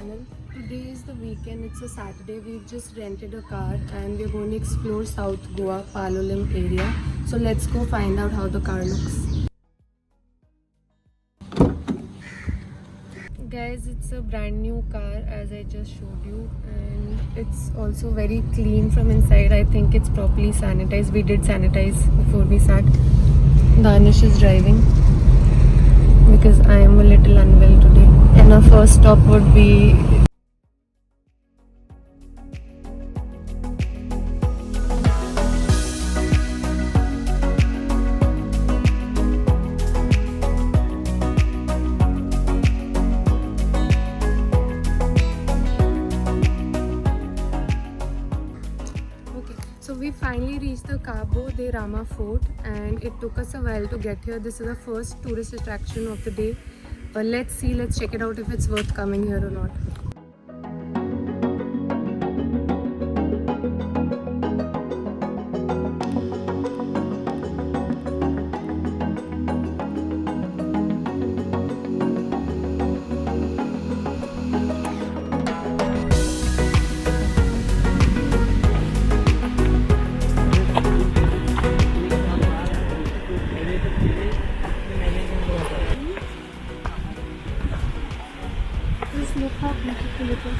channel. Today is the weekend, it's a Saturday. We've just rented a car and we're going to explore South Goa, Palolem area. So let's go find out how the car looks. Guys, it's a brand new car as I just showed you, and it's also very clean from inside. I think it's properly sanitized. We did sanitize before we sat. Danish is driving because I am a little unwell today, and our first stop would be So we finally reached the Cabo de Rama Fort and it took us a while to get here. This is the first tourist attraction of the day. Let's check it out if it's worth coming here or not. Look how beautiful it is.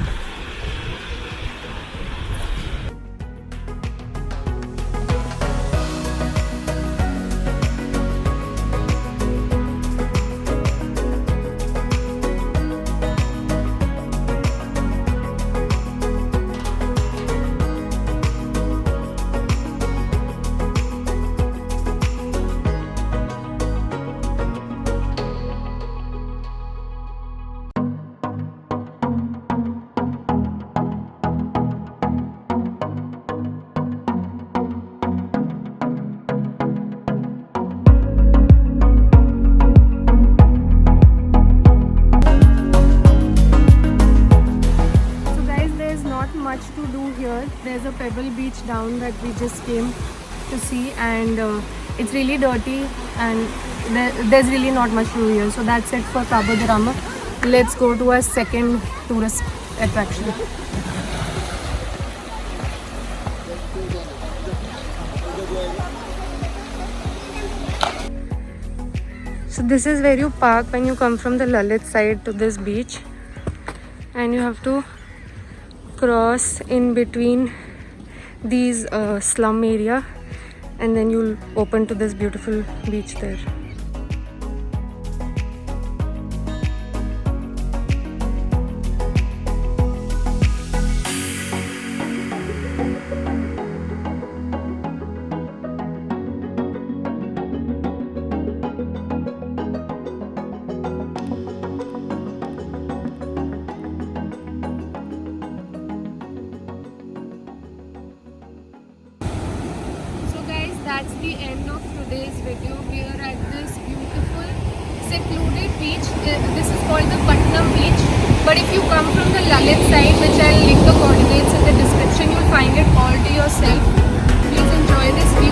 Much to do here. There's a pebble beach down that we just came to see, and it's really dirty and there's really not much to do here. So that's it for Cabo de Rama. Let's go to our second tourist attraction. So this is where you park when you come from the Lalit side to this beach, and you have to cross in between these slum area, and then you'll open to this beautiful beach there. That's the end of today's video. We are at this beautiful secluded beach. This is called the Patnam Beach. But if you come from the Lalit side, which I'll link the coordinates in the description, you'll find it all to yourself. Please enjoy this view.